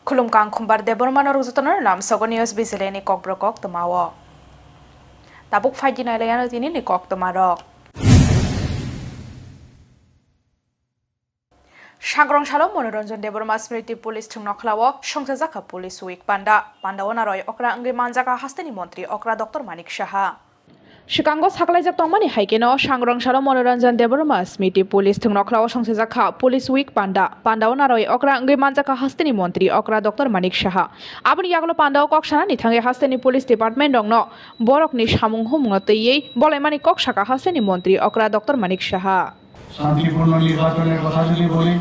Khulumkang khumbar debormano rujutonar lam sogo news bisile ni kokbrokok tomawo. Tabuk fajina layano tini ni kok tomarok. Sangrong Shalom Monoranjan Deborma Smriti Police Tungnokhlawo Songzaka Police Week Pandawo Naroy Okra Angri Manjaka Hasteni Montri Okra Dr. Manik Shaha. Shikango Sakalajak Tomani Haikeno Sangrong Shalom Monoranjan Deborma Smriti Police Tungnokhlawo Songzaka Police Week Pandawo Naroy Okra Angri Manjaka Hasteni Montri Okra Dr. Manik Shaha. Abni Yaglo Pandawo Kokshana Nithange Hasteni Police Department Dongno Borok ni Samung Humngote Bolemani Kokshaka Hasteni Montri Okra Dr. Manik Shaha. শান্তিপূর্ণ নির্বাচনের কথা যদি বলি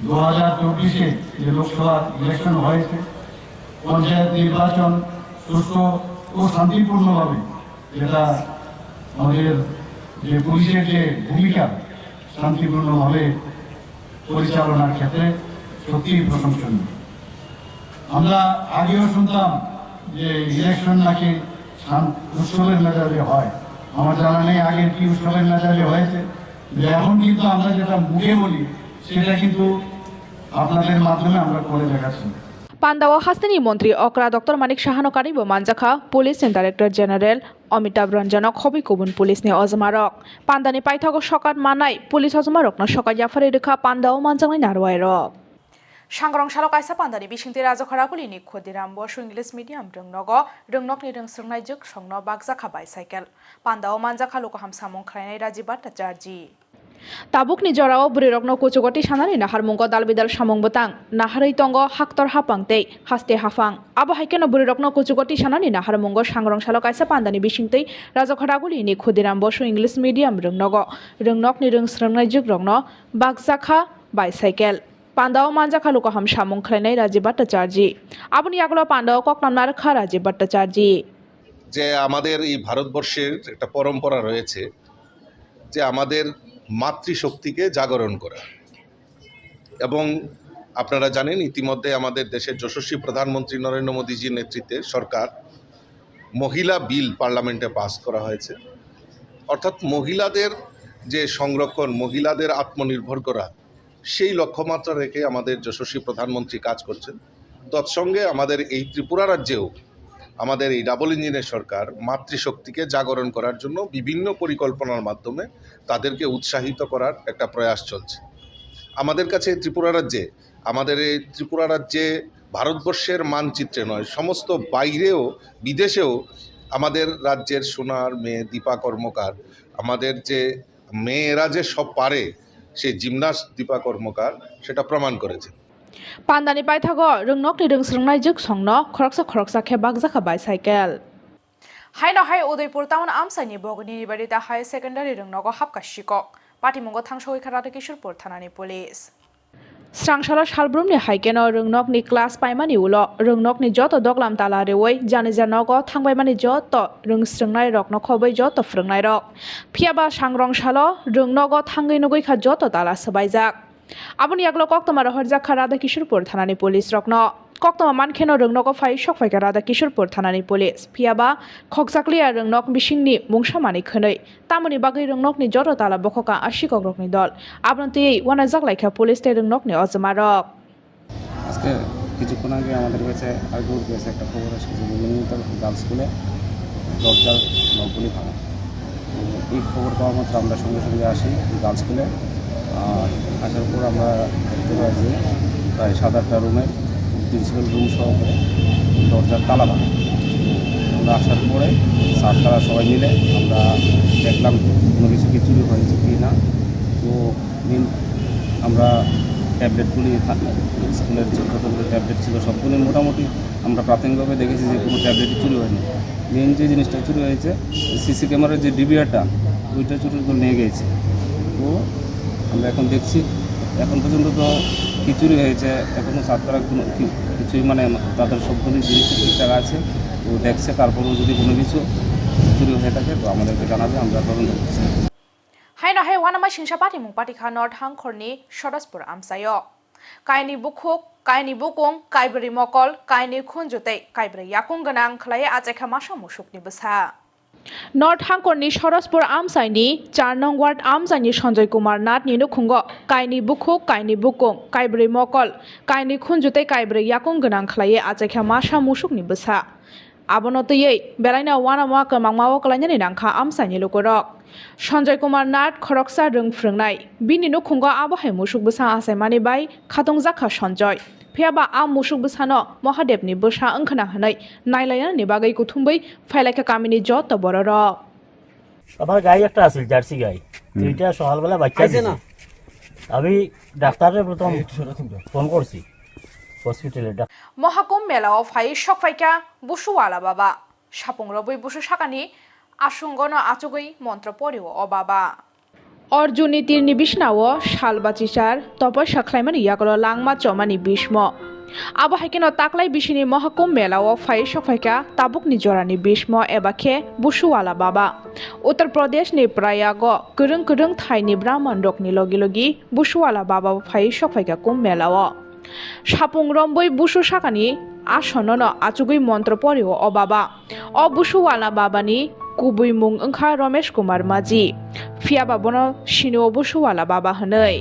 2024-এ যে Lok Sabha election হয়েছে পঞ্চায়েত নির্বাচন সুষ্ঠু ও শান্তিপূর্ণভাবে যেটা আমাদের যে পুলিশের যে ভূমিকা শান্তিপূর্ণভাবে পরিচালনার ক্ষেত্রে সত্যিই প্রশংসনীয়। আমরা আগেও শুনতাম যে ইলেকশন নাকি উৎসবের মেজাজে হয়, আমার জানা নেই আগের কি উৎসবের মেজাজে হয়েছে। এখন কিন্তু আমরা যেটা মুখে বলি সেটা কিন্তু আপনাদের মাধ্যমে আমরা করে দেখাচ্ছি। Pandawo Hasteni Montri Okra Dr. Manik Shahano Karibo Manjaka Police and Director General Amitabh Ranjanok Hobi Kubun Police ne Ozmarok Pandani Paithago Shokat Manai Police Ozmarok no Shokat Jafari Rekha Pandawo Manjang Narwairok Sangrong Shalok Aisa Pandani Bishingti Rajo Kharakuli ni Khodirambo English medium Rungnok ni Rungsrungnai Juk Songno Bagzakha bicycle Pandawo Manjaka Lokaham Samong Khainai Rajibata Jarji Tabuk ni jorao burirokno kuchugoti sanani nahar mungko dalbidal samung betang naharai tongo haktor hapangte haste hafang abo haikeno burirokno kuchugoti sanani nahar mungko sangrong shalok aisa pandani bisingtei rajokhadaguli ni Khudiram Bosu English medium rungnok ni rungsrungnai jugrokno bagjakha bicycle Pandawo Manjaka Lokaham samung khlainai Rajiv Bhattacharya aboni aglo Pandawo koknamnar kha Rajiv Bhattacharya যে আমাদের এই ভারতবর্ষের একটা পরম্পরা রয়েছে যে আমাদের মাতৃশক্তিকে জাগরণ করা এবং আপনারা জানেন ইতিমধ্যে আমাদের দেশের যশস্বী প্রধানমন্ত্রী নরেন্দ্র মোদীজির নেতৃত্বে সরকার মহিলা বিল পার্লামেন্টে পাস করা হয়েছে অর্থাৎ মহিলাদের যে সংরক্ষণ মহিলাদের আত্মনির্ভর করা সেই লক্ষ্যমাত্রা রেখে আমাদের যশস্বী প্রধানমন্ত্রী কাজ করছেন তৎসঙ্গে আমাদের এই ত্রিপুরা রাজ্যেও আমাদের এই ডাবল ইঞ্জিনের সরকার মাতৃশক্তিকে জাগরণ করার জন্য বিভিন্ন পরিকল্পনার মাধ্যমে তাদেরকে উৎসাহিত করার একটা প্রয়াস চলছে আমাদের কাছে আমাদের এই ত্রিপুরা রাজ্যে ভারতবর্ষের মানচিত্রে নয় সমস্ত বাইরেও বিদেশেও আমাদের রাজ্যের সোনার মেয়ে দীপা কর্মকার আমাদের যে মেয়েরা যে সব পারে সেই জিমনাস্ট দীপা কর্মকার সেটা প্রমাণ করেছে Pandani Paithago Rungnok ni Rungsrungnai Juk Songno Khoroksa Khe Bagjakha bicycle Haino Hai Udaipur Town Amsani Bogni Nibarita High Secondary Rungnogo Hapka Shikok Patimongo Thangsoi Kharate Kishorpur Thanani Police Strangshala Shalbrum ni Haikeno Rungnok ni class paimani ulo Rungnok ni joto doglam tala rewoi Janijanogo Thangbaimani joto Rungsrungnai Rokno Khobai joto Frungnai Rok Phiaba Sangrong Shalo Rungnogo Thangai Nugoi Kha joto tala sabaijak Aboni aglo koktoma rohorjakha Radha Kishorpur Thanani Police rokno koktoma mankheno Rungnogo phai sokfaika Radha Kishorpur Thanani Police phiaba khokjakliya Rungnok bisingni mungsamani khonoi tamoni bagai Rungnok ni joto tala bokhoka ashikok rokni dol abrontei wanajak laikha Police te Rungnok ni ozmarok আজকে কিছুক্ষণ আগে আমাদের কাছে আইডোর কেসে একটা খবর এসেছে millimetre girls স্কুলে দরজার লকগুলি ভাঙা এই খবর পাওয়া মাত্র আমরা সঙ্গে সঙ্গে আসি গার্লস স্কুলে আসার পর আমরা দেখতে পাই যে প্রায় 7-8টা রুমের প্রিন্সিপাল রুম সহকারে দরজার তালা ভাঙা আমরা আসার পরে স্যাররা সবাই মিলে আমরা দেখলাম কোনো কিছু কি চুরি হয়েছে কি না তো আমরা ট্যাবলেটগুলি স্কুলের যতগুলো ট্যাবলেট ছিল সবগুলি মোটামুটি আমরা প্রাথমিকভাবে দেখেছি যে কোনো ট্যাবলেটই চুরি হয়নি মেন যে জিনিসটা চুরি হয়েছে সিসি ক্যামেরার যে ডিভিআরটা ওইটা চুরি করে নিয়ে গিয়েছে তো আমরা এখন দেখছি এখন পর্যন্ত তো কি চুরি হয়েছে এখনও ছাত্ররা কোনো কিছুই মানে তাদের সবগুলি জিনিস ঠিকঠাক আছে তো দেখছে তারপরেও যদি কোনো কিছু চুরি হয়ে থাকে তো আমাদেরকে জানাবে আমরা তদন্ত করছি Haino Hai Wanamai Singsha Patimung Patikha North Hangkhorni Shodaspur Amsayo Kaini Bukhuk Kaini Bukung Kaibri Mokol Kaini Khunjute Kaibri Yakung Ganang Khlai Achekha Masha Mushukni Basa north हांगकरनि सरसपुर आमसाइनि 4 नं वार्ड आमसाइनि सञ्जय कुमार नाथ नि नुखुंग काइनि बुखु काइनि बुकुं काइब्रै मकल काइनि खुनजुतै काइब्रै याकुं गोनां खलायै आचाइखा मासा मुसुकनि बोसा आबनतयै बेलाइना वाना वाका मांमाव कलायनि नांखा आमसाइनि लुकरक सञ्जय कुमार नाथ खरकसा रोंफ्रोंनाय बिनि नुखुंग आबाहाय मुसुक बोसा आसायमानि बाय खादं जाखा सञ्जय फेयाबा आ मुसुक बोसानो महादेवनि बोसा ओंखोना होनाय नायलायनायनि बागै कुथुंबै फाइलाइखा कामिनि जत बररक আমার গাই একটা আছে জার্সি গাই এইটা সকালবেলা বাচ্চা দিছে আমি ডাক্তারের প্রথম ফোন করছি হসপিটালে महाकुम मेलाव फाइ सकफाइका बुसुवाला बाबा सापुं रबै बुसु साकानि आसुंगन आचुगै मन्त्र परिव अबाबा अर्जुननि तीरनि बिसनाव सालबाचिसार तपस्या खालामनि यागल लांमा चमानि भीष्म आबाहायकेन ताक्लाय बिसिनि महाकुम मेलाव फाइ सकफाइका ताबुकनि जरानि भीष्म एबाखे बुसुवाला बाबा उत्तर प्रदेशनि प्रयाग गोरों गोरों थाइनि ब्राह्मण रकनि लगी लगी बुसुवाला बाबा फाइ सकफाइका कुम मेलाव सापुं रम्बै बुसु साकानि आसनन आचुगै मन्त्र परिव अबाबा अ बुसुवाला बाबानि गुबै मुं ओंखा रमेश कुमार माझी फियाबाबन सिनो बुसुवाला बाबा होनै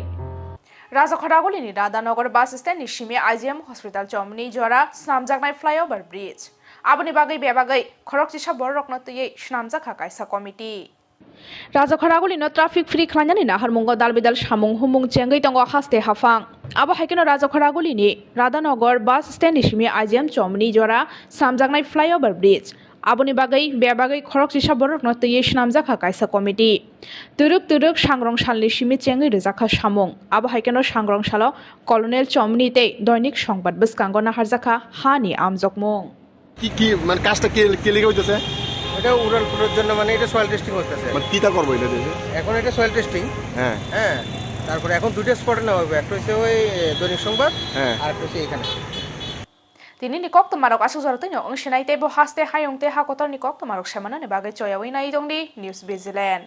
राजाखरागुलिनि राधानगर बास स्टेन्डनि सिमे आइजिएम हस्पिटाल चमनि जरा स्नामजागनाय फ्लाइओभार ब्रिज आबनि बागै बेबागै खरकचिसा बररकन तयै स्नामजाखा कायसा कमिटि राजाखरागुलिनो ट्राफिक फ्री खालामनानै नाहारमुंग दालबिदाल सामुं हुमुं चेंगै दंग हास्ते हाफां आबाहायकेनो राजाखरागुलिनि राधानगर बास स्टेन्डनि सिमे आइजिएम चमनि जरा स्नामजागनाय फ्लाइओभार ब्रिज आबनि बागै बेबागै खरकचिसा बररकन तयै स्नामजाखा कायसा कमिटि तुरुक तुरुक सांग्रंसालनि सिमे चेंगै रोजाखा सामुं आबाहायकेनो सांग्रंसाल कलनेल चमनि ते दैनिक संबाद बसकांग नाहारजाखा हानि आमजकमुं কি মানে কাজটা কে লেগে হইতেছে এটা উড়াল পুরোর জন্য মানে এটা সয়েল টেস্টিং হচ্ছে মানে কিটা করবো এটা দেখে এখন এটা সয়েল টেস্টিং হ্যাঁ হ্যাঁ তারপরে এখন দুটো স্পটে নেওয়া হবে একটা হচ্ছে ওই দৈনিক সংবাদ হ্যাঁ আর একটা হচ্ছে এখানে তিনি নিকক তোমারক আসু জরতৈন অংশনাইতে বহাস্তে হায়ংতে হাকতর নিকক তোমারক সেমানানি বাগै চয়াवै नाय दंदि निउस भिजिलेन्ड